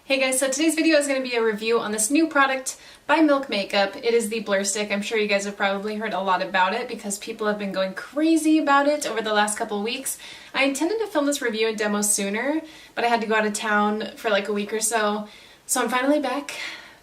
Hey guys, so today's video is going to be a review on this new product by Milk Makeup. It is the Blur Stick. I'm sure you guys have probably heard a lot about it because people have been going crazy about it over the last couple weeks. I intended to film this review and demo sooner, but I had to go out of town for like a week or so. So I'm finally back,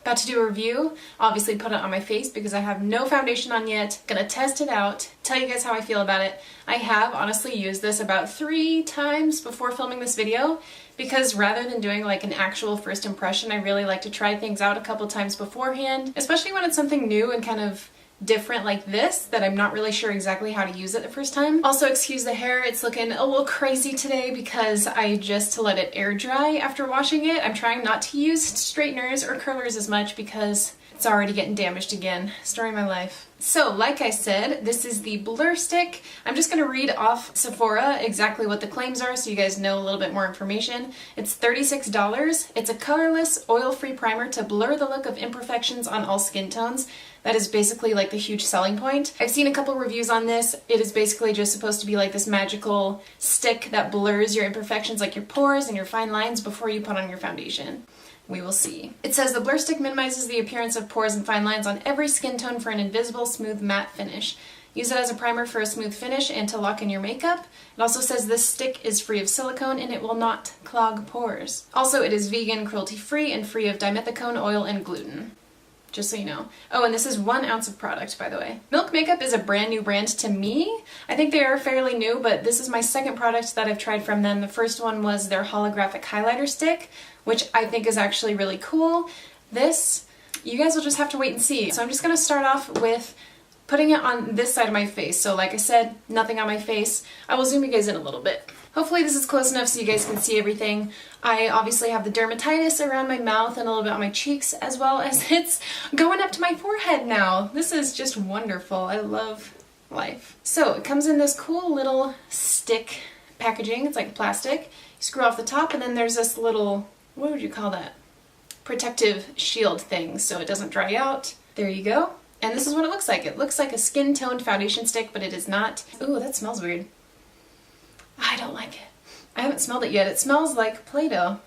about to do a review. Obviously put it on my face because I have no foundation on yet. Gonna test it out, tell you guys how I feel about it. I have honestly used this about 3 times before filming this video, because rather than doing like an actual first impression, I really like to try things out a couple times beforehand, especially when it's something new and kind of different like this that I'm not really sure exactly how to use it the first time. Also, excuse the hair, it's looking a little crazy today because I just let it air dry after washing it. I'm trying not to use straighteners or curlers as much because it's already getting damaged again. Story of my life. So, like I said, this is the Blur Stick. I'm just going to read off Sephora exactly what the claims are so you guys know a little bit more information. It's $36. It's a colorless, oil-free primer to blur the look of imperfections on all skin tones. That is basically like the huge selling point. I've seen a couple reviews on this. It is basically just supposed to be like this magical stick that blurs your imperfections like your pores and your fine lines before you put on your foundation. We will see. It says the Blur Stick minimizes the appearance of pores and fine lines on every skin tone for an invisible, smooth, matte finish. Use it as a primer for a smooth finish and to lock in your makeup. It also says this stick is free of silicone and it will not clog pores. Also, it is vegan, cruelty-free, and free of dimethicone, oil, and gluten. Just so you know. Oh, and this is 1 ounce of product, by the way. Milk Makeup is a brand new brand to me. I think they are fairly new, but this is my second product that I've tried from them. The first one was their holographic highlighter stick, which I think is actually really cool. This, you guys will just have to wait and see. So I'm just gonna start off with putting it on this side of my face. So like I said, nothing on my face. I will zoom you guys in a little bit. Hopefully this is close enough so you guys can see everything. I obviously have the dermatitis around my mouth and a little bit on my cheeks, as well as it's going up to my forehead now. This is just wonderful. I love life. So it comes in this cool little stick packaging. It's like plastic. You screw off the top and then there's this little, what would you call that? Protective shield thing so it doesn't dry out. There you go. And this is what it looks like. It looks like a skin-toned foundation stick, but it is not. Ooh, that smells weird. I don't like it. I haven't smelled it yet. It smells like Play-Doh.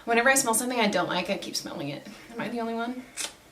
Whenever I smell something I don't like, I keep smelling it. Am I the only one?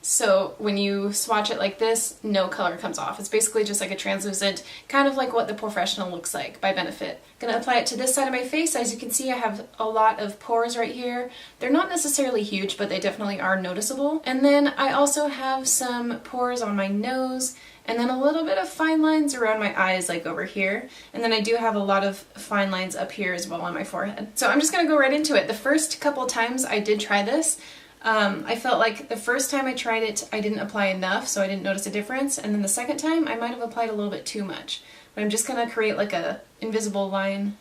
So when you swatch it like this, no color comes off. It's basically just like a translucent, kind of like what the Professional looks like by Benefit. Gonna apply it to this side of my face. As you can see, I have a lot of pores right here. They're not necessarily huge, but they definitely are noticeable. And then I also have some pores on my nose, and then a little bit of fine lines around my eyes, like over here. And then I do have a lot of fine lines up here as well on my forehead. So I'm just gonna go right into it. The first couple times I did try this, I felt like the first time I tried it, I didn't apply enough, so I didn't notice a difference. And then the second time, I might have applied a little bit too much. But I'm just gonna create like a invisible line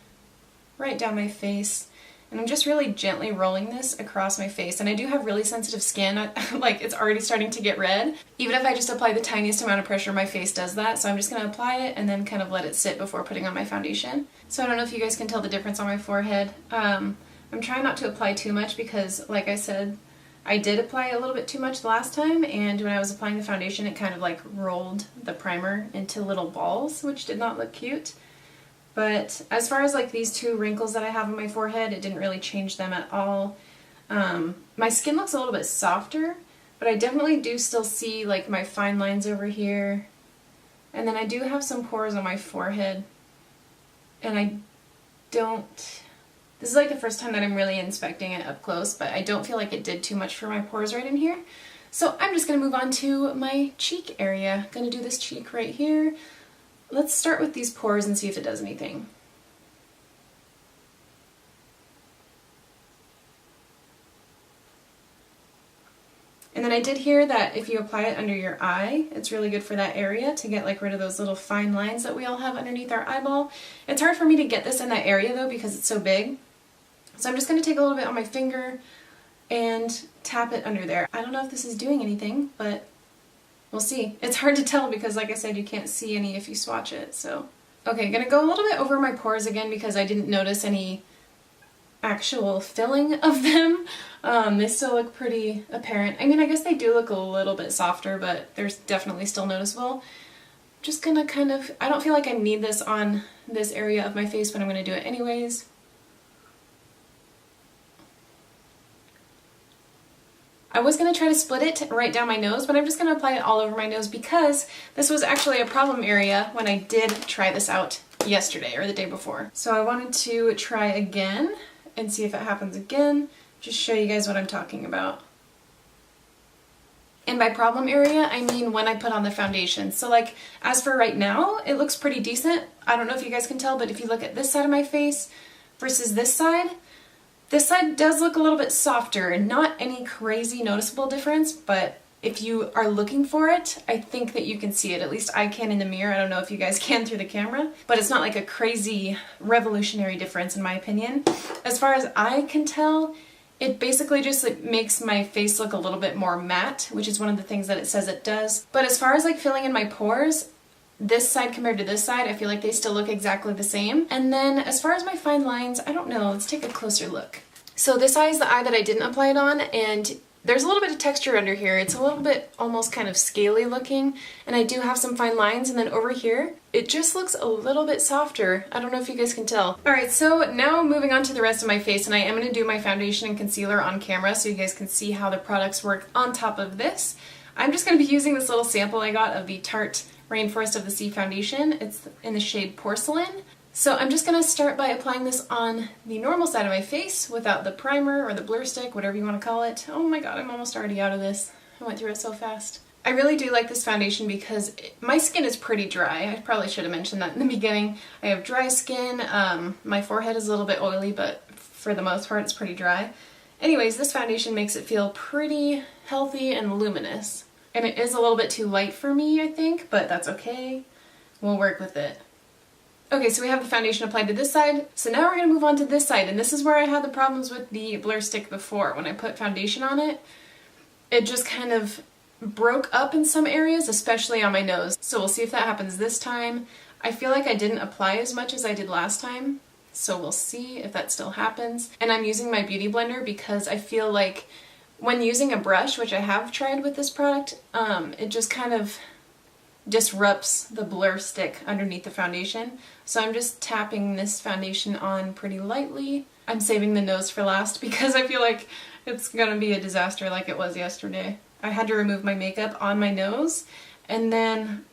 right down my face. And I'm just really gently rolling this across my face. And I do have really sensitive skin, like it's already starting to get red. Even if I just apply the tiniest amount of pressure, my face does that. So I'm just gonna apply it and then kind of let it sit before putting on my foundation. So I don't know if you guys can tell the difference on my forehead. I'm trying not to apply too much because, like I said, I did apply a little bit too much the last time, and when I was applying the foundation it kind of like rolled the primer into little balls, which did not look cute. But as far as like these 2 wrinkles that I have on my forehead, it didn't really change them at all. My skin looks a little bit softer, but I definitely do still see like my fine lines over here. And then I do have some pores on my forehead, and I don't... This is like the first time that I'm really inspecting it up close, but I don't feel like it did too much for my pores right in here. So I'm just going to move on to my cheek area. I'm going to do this cheek right here. Let's start with these pores and see if it does anything. And then I did hear that if you apply it under your eye, it's really good for that area to get like rid of those little fine lines that we all have underneath our eyeball. It's hard for me to get this in that area though because it's so big. So I'm just going to take a little bit on my finger and tap it under there. I don't know if this is doing anything, but we'll see. It's hard to tell because, like I said, you can't see any if you swatch it, so. Okay, I'm going to go a little bit over my pores again because I didn't notice any actual filling of them. They still look pretty apparent. I mean, I guess they do look a little bit softer, but they're definitely still noticeable. Just gonna kind of, I don't feel like I need this on this area of my face, but I'm gonna do it anyways. I was going to try to split it right down my nose, but I'm just going to apply it all over my nose because this was actually a problem area when I did try this out yesterday or the day before. So I wanted to try again and see if it happens again, just show you guys what I'm talking about. And by problem area, I mean when I put on the foundation. So like, as for right now, it looks pretty decent. I don't know if you guys can tell, but if you look at this side of my face versus this side does look a little bit softer, and not any crazy noticeable difference, but if you are looking for it, I think that you can see it. At least I can in the mirror. I don't know if you guys can through the camera, but it's not like a crazy revolutionary difference in my opinion. As far as I can tell, it basically just like makes my face look a little bit more matte, which is one of the things that it says it does. But as far as like filling in my pores, this side compared to this side, I feel like they still look exactly the same. And then as far as my fine lines, I don't know, let's take a closer look. So this eye is the eye that I didn't apply it on, and there's a little bit of texture under here. It's a little bit almost kind of scaly looking, and I do have some fine lines, and then over here, it just looks a little bit softer. I don't know if you guys can tell. Alright, so now moving on to the rest of my face, and I am going to do my foundation and concealer on camera so you guys can see how the products work on top of this. I'm just going to be using this little sample I got of the Tarte Rainforest of the Sea foundation. It's in the shade Porcelain. So I'm just going to start by applying this on the normal side of my face without the primer or the blur stick, whatever you want to call it. Oh my god, I'm almost already out of this. I went through it so fast. I really do like this foundation because my skin is pretty dry. I probably should have mentioned that in the beginning. I have dry skin, my forehead is a little bit oily, but for the most part it's pretty dry. Anyways, this foundation makes it feel pretty healthy and luminous. And it is a little bit too light for me, I think, but that's okay. We'll work with it. Okay, so we have the foundation applied to this side, so now we're going to move on to this side, and this is where I had the problems with the blur stick before. When I put foundation on it, it just kind of broke up in some areas, especially on my nose. So we'll see if that happens this time. I feel like I didn't apply as much as I did last time, so we'll see if that still happens. And I'm using my Beauty Blender because I feel like when using a brush, which I have tried with this product, it just kind of disrupts the blur stick underneath the foundation. So I'm just tapping this foundation on pretty lightly. I'm saving the nose for last because I feel like it's gonna be a disaster like it was yesterday. I had to remove my makeup on my nose, and then,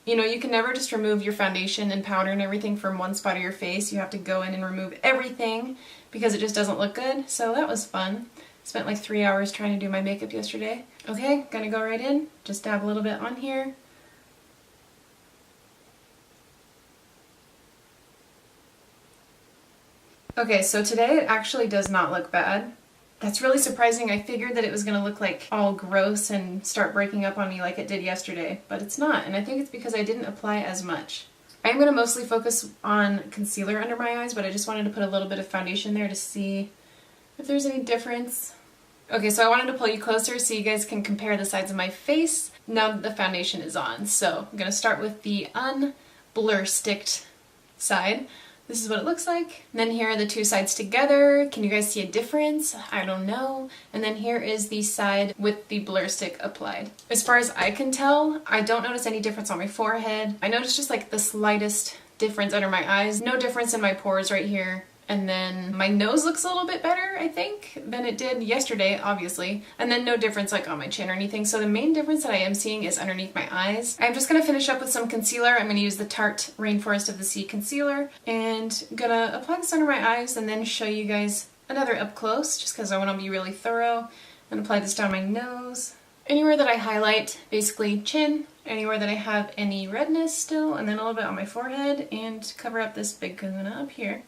you know, you can never just remove your foundation and powder and everything from one spot of your face. You have to go in and remove everything because it just doesn't look good. So that was fun. Spent like 3 hours trying to do my makeup yesterday. Okay, gonna go right in. Just dab a little bit on here. Okay, so today it actually does not look bad. That's really surprising. I figured that it was going to look like all gross and start breaking up on me like it did yesterday, but it's not, and I think it's because I didn't apply as much. I am going to mostly focus on concealer under my eyes, but I just wanted to put a little bit of foundation there to see if there's any difference. Okay, so I wanted to pull you closer so you guys can compare the sides of my face now that the foundation is on. So I'm going to start with the unblur sticked side. This is what it looks like. And then here are the two sides together. Can you guys see a difference? I don't know. And then here is the side with the blur stick applied. As far as I can tell, I don't notice any difference on my forehead. I notice just like the slightest difference under my eyes. No difference in my pores right here. And then my nose looks a little bit better, I think, than it did yesterday, obviously. And then no difference like on my chin or anything. So the main difference that I am seeing is underneath my eyes. I'm just going to finish up with some concealer. I'm going to use the Tarte Rainforest of the Sea concealer. And I'm going to apply this under my eyes and then show you guys another up close, just because I want to be really thorough. And apply this down my nose. Anywhere that I highlight, basically chin. Anywhere that I have any redness still. And then a little bit on my forehead. And cover up this big kahuna up here.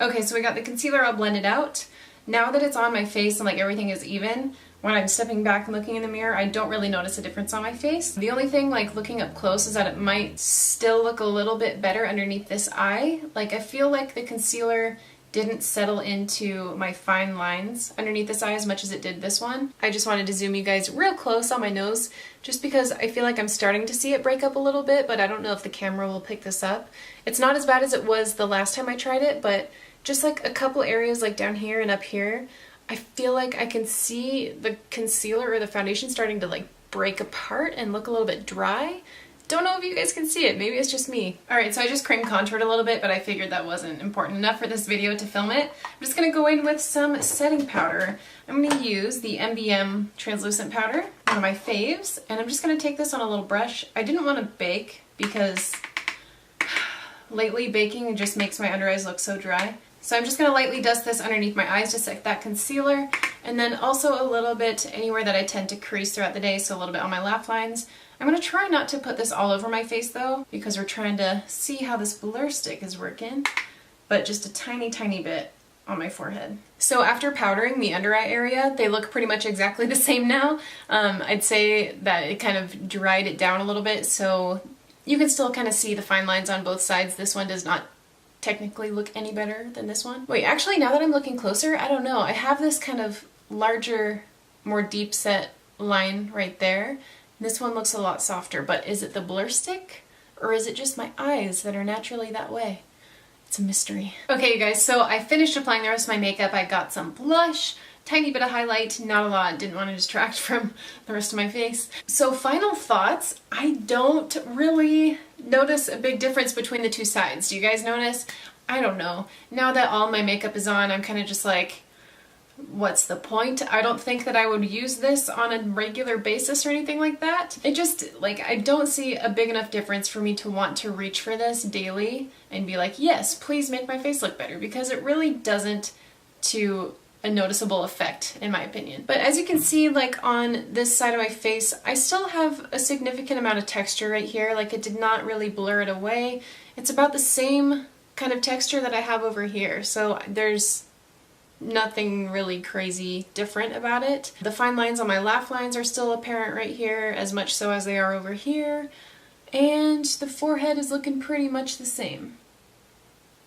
Okay, so we got the concealer all blended out. Now that it's on my face and like everything is even, when I'm stepping back and looking in the mirror, I don't really notice a difference on my face. The only thing like looking up close is that it might still look a little bit better underneath this eye. Like I feel like the concealer didn't settle into my fine lines underneath this eye as much as it did this one. I just wanted to zoom you guys real close on my nose just because I feel like I'm starting to see it break up a little bit, but I don't know if the camera will pick this up. It's not as bad as it was the last time I tried it, but just like a couple areas like down here and up here, I feel like I can see the concealer or the foundation starting to like break apart and look a little bit dry. Don't know if you guys can see it, maybe it's just me. Alright, so I just cream contoured a little bit, but I figured that wasn't important enough for this video to film it. I'm just gonna go in with some setting powder. I'm gonna use the MBM translucent powder, one of my faves, and I'm just gonna take this on a little brush. I didn't want to bake because lately baking just makes my under eyes look so dry. So I'm just gonna lightly dust this underneath my eyes to set that concealer, and then also a little bit anywhere that I tend to crease throughout the day, so a little bit on my laugh lines. I'm going to try not to put this all over my face though, because we're trying to see how this blur stick is working, but just a tiny, tiny bit on my forehead. So after powdering the under eye area, they look pretty much exactly the same now. I'd say that it kind of dried it down a little bit, so you can still kind of see the fine lines on both sides. This one does not technically look any better than this one. Wait, actually now that I'm looking closer, I don't know. I have this kind of larger, more deep set line right there. This one looks a lot softer, but is it the blur stick or is it just my eyes that are naturally that way? It's a mystery. Okay, you guys, so I finished applying the rest of my makeup. I got some blush, tiny bit of highlight, not a lot, didn't want to distract from the rest of my face. So final thoughts, I don't really notice a big difference between the two sides. Do you guys notice? I don't know. Now that all my makeup is on, I'm kind of just like, what's the point? I don't think that I would use this on a regular basis or anything like that. It just, like, I don't see a big enough difference for me to want to reach for this daily and be like, yes, please make my face look better, because it really doesn't to a noticeable effect, in my opinion. But as you can see, like on this side of my face, I still have a significant amount of texture right here. Like, it did not really blur it away. It's about the same kind of texture that I have over here. So there's nothing really crazy different about it. The fine lines on my laugh lines are still apparent right here, as much so as they are over here, and the forehead is looking pretty much the same.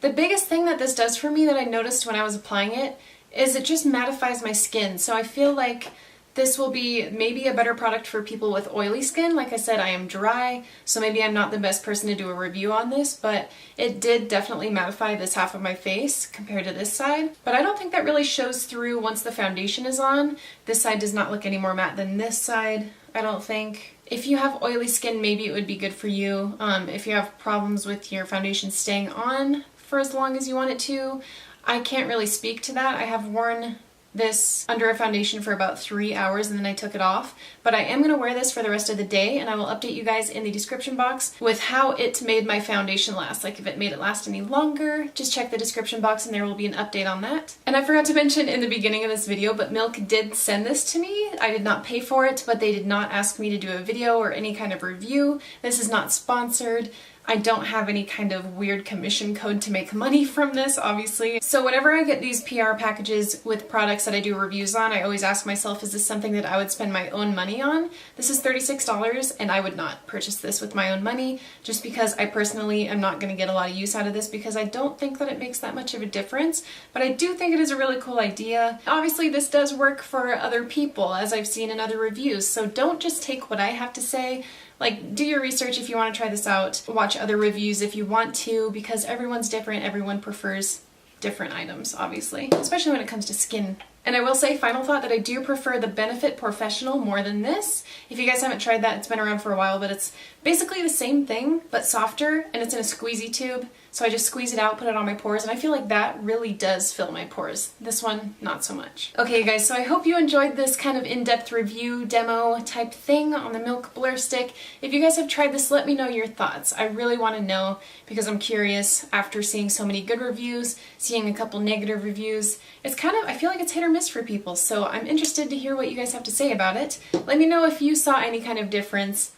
The biggest thing that this does for me that I noticed when I was applying it is it just mattifies my skin, so I feel like this will be maybe a better product for people with oily skin. Like I said, I am dry, so maybe I'm not the best person to do a review on this, but it did definitely mattify this half of my face compared to this side. But I don't think that really shows through once the foundation is on. This side does not look any more matte than this side, I don't think. If you have oily skin, maybe it would be good for you. If you have problems with your foundation staying on for as long as you want it to, I can't really speak to that. I have worn this under a foundation for about 3 hours and then I took it off, but I am going to wear this for the rest of the day, and I will update you guys in the description box with how it made my foundation last. Like, if it made it last any longer, just check the description box and there will be an update on that. And I forgot to mention in the beginning of this video, but Milk did send this to me. I did not pay for it, but they did not ask me to do a video or any kind of review. This is not sponsored. I don't have any kind of weird commission code to make money from this, obviously. So whenever I get these PR packages with products that I do reviews on, I always ask myself, is this something that I would spend my own money on? This is $36, and I would not purchase this with my own money, just because I personally am not going to get a lot of use out of this, because I don't think that it makes that much of a difference, but I do think it is a really cool idea. Obviously, this does work for other people, as I've seen in other reviews, so don't just take what I have to say. Like, do your research if you want to try this out. Watch other reviews if you want to, because everyone's different. Everyone prefers different items, obviously, especially when it comes to skin. And I will say, final thought, that I do prefer the Benefit Professional more than this. If you guys haven't tried that, it's been around for a while, but it's basically the same thing, but softer, and it's in a squeezy tube. So I just squeeze it out, put it on my pores, and I feel like that really does fill my pores. This one, not so much. Okay, you guys, so I hope you enjoyed this kind of in-depth review demo type thing on the Milk Blur Stick. If you guys have tried this, let me know your thoughts. I really want to know, because I'm curious after seeing so many good reviews, seeing a couple negative reviews. It's kind of, I feel like it's hit or miss for people, so I'm interested to hear what you guys have to say about it. Let me know if you saw any kind of difference.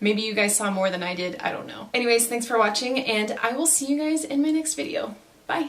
Maybe you guys saw more than I did, I don't know. Anyways, thanks for watching, and I will see you guys in my next video. Bye!